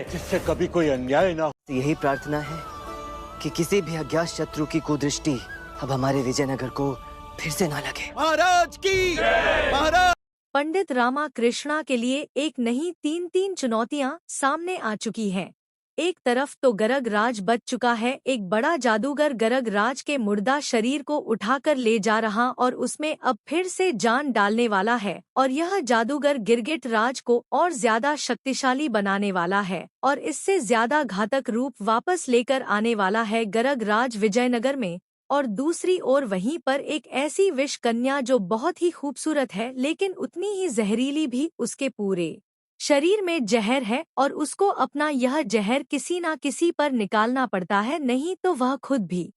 जिससे कभी कोई अन्याय ना हो। यही प्रार्थना है कि किसी भी अज्ञात शत्रु की कुदृष्टि अब हमारे विजयनगर को फिर से ना लगे। महाराज की महाराज। पंडित रामा कृष्णा के लिए एक नहीं तीन चुनौतियां सामने आ चुकी हैं। एक तरफ तो गरग राज बच चुका है, एक बड़ा जादूगर गरग राज के मुर्दा शरीर को उठाकर ले जा रहा और उसमें अब फिर से जान डालने वाला है, और यह जादूगर गिरगिट राज को और ज्यादा शक्तिशाली बनाने वाला है और इससे ज्यादा घातक रूप वापस लेकर आने वाला है गरग राज विजयनगर में। और दूसरी ओर वहीं पर एक ऐसी विष कन्या जो बहुत ही खूबसूरत है लेकिन उतनी ही जहरीली भी, उसके पूरे शरीर में जहर है और उसको अपना यह जहर किसी ना किसी पर निकालना पड़ता है, नहीं तो वह खुद भी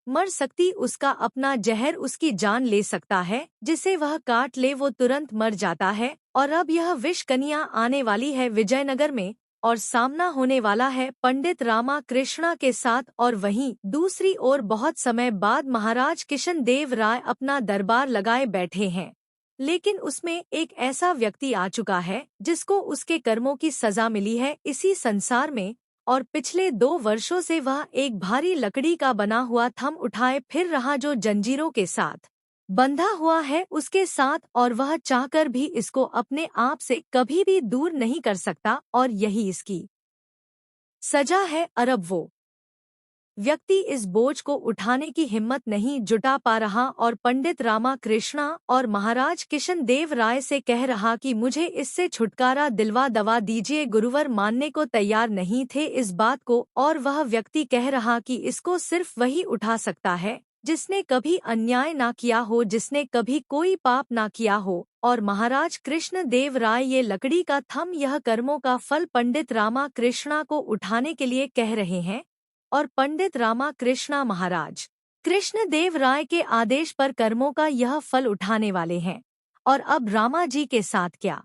मर सकती। उसका अपना जहर उसकी जान ले सकता है, जिसे वह काट ले वो तुरंत मर जाता है। और अब यह विष कन्या आने वाली है विजयनगर में और सामना होने वाला है पंडित रामा कृष्णा के साथ। और वहीं दूसरी ओर बहुत समय बाद महाराज किशन देव राय अपना दरबार लगाए बैठे हैं, लेकिन उसमें एक ऐसा व्यक्ति आ चुका है जिसको उसके कर्मों की सजा मिली है इसी संसार में, और पिछले 2 वर्षों से वह एक भारी लकड़ी का बना हुआ थम उठाए फिर रहा जो जंजीरों के साथ बंधा हुआ है उसके साथ, और वह चाहकर भी इसको अपने आप से कभी भी दूर नहीं कर सकता। और यही इसकी सजा है। अरब वो व्यक्ति इस बोझ को उठाने की हिम्मत नहीं जुटा पा रहा और पंडित रामा कृष्णा और महाराज किशन देव राय से कह रहा कि मुझे इससे छुटकारा दिलवा दवा दीजिए। गुरुवर मानने को तैयार नहीं थे इस बात को, और वह व्यक्ति कह रहा कि इसको सिर्फ वही उठा सकता है जिसने कभी अन्याय ना किया हो, जिसने कभी कोई पाप ना किया हो। और महाराज कृष्ण देव राय ये लकड़ी का थम, यह कर्मों का फल पंडित रामा कृष्णा को उठाने के लिए कह रहे हैं, और पंडित रामा कृष्णा महाराज कृष्ण देव राय के आदेश पर कर्मों का यह फल उठाने वाले हैं। और अब रामा जी के साथ क्या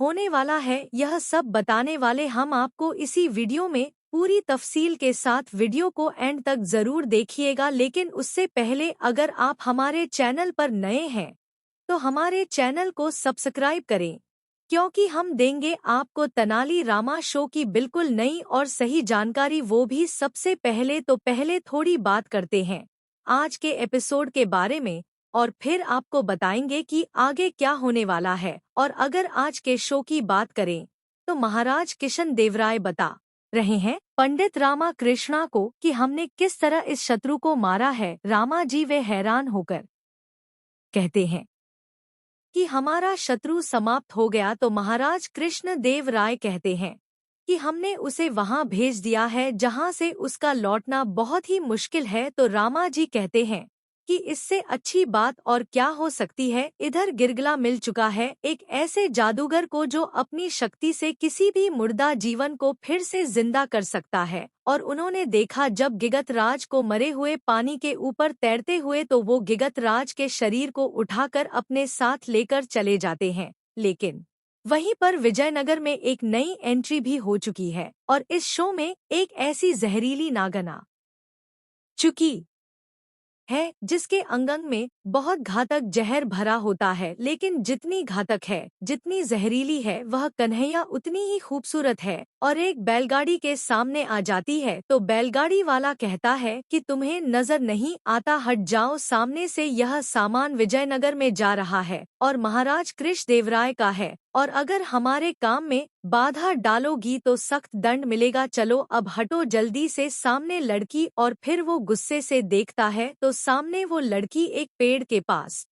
होने वाला है यह सब बताने वाले हम आपको इसी वीडियो में पूरी तफसील के साथ। वीडियो को एंड तक जरूर देखिएगा, लेकिन उससे पहले अगर आप हमारे चैनल पर नए हैं तो हमारे चैनल को सब्सक्राइब करें, क्योंकि हम देंगे आपको तेनाली रामा शो की बिल्कुल नई और सही जानकारी, वो भी सबसे पहले। तो पहले थोड़ी बात करते हैं आज के एपिसोड के बारे में और फिर आपको बताएंगे कि आगे क्या होने वाला है। और अगर आज के शो की बात करें तो महाराज किशन देवराय बता रहे हैं पंडित रामा कृष्णा को कि हमने किस तरह इस शत्रु को मारा है। रामा जी वे हैरान होकर कहते हैं कि हमारा शत्रु समाप्त हो गया, तो महाराज कृष्ण देव राय कहते हैं कि हमने उसे वहां भेज दिया है जहां से उसका लौटना बहुत ही मुश्किल है। तो रामा जी कहते हैं कि इससे अच्छी बात और क्या हो सकती है। इधर गिरगला मिल चुका है एक ऐसे जादूगर को जो अपनी शक्ति से किसी भी मुर्दा जीवन को फिर से जिंदा कर सकता है। और उन्होंने देखा जब गिगत राज को मरे हुए पानी के ऊपर तैरते हुए तो वो गिगत राज के शरीर को उठाकर अपने साथ लेकर चले जाते हैं। लेकिन वहीं पर विजयनगर में एक नई एंट्री भी हो चुकी है और इस शो में एक ऐसी जहरीली नागन आ चुकी है जिसके अंगंग में बहुत घातक जहर भरा होता है, लेकिन जितनी घातक है जितनी जहरीली है वह कन्हैया उतनी ही खूबसूरत है। और एक बैलगाड़ी के सामने आ जाती है तो बैलगाड़ी वाला कहता है कि तुम्हें नजर नहीं आता, हट जाओ सामने से, यह सामान विजयनगर में जा रहा है और महाराज कृष्ण देवराय का है, और अगर हमारे काम में बाधा डालोगी तो सख्त दंड मिलेगा, चलो अब हटो जल्दी से। सामने लड़की, और फिर वो गुस्से से देखता है तो सामने वो लड़की एक पेड़ के पास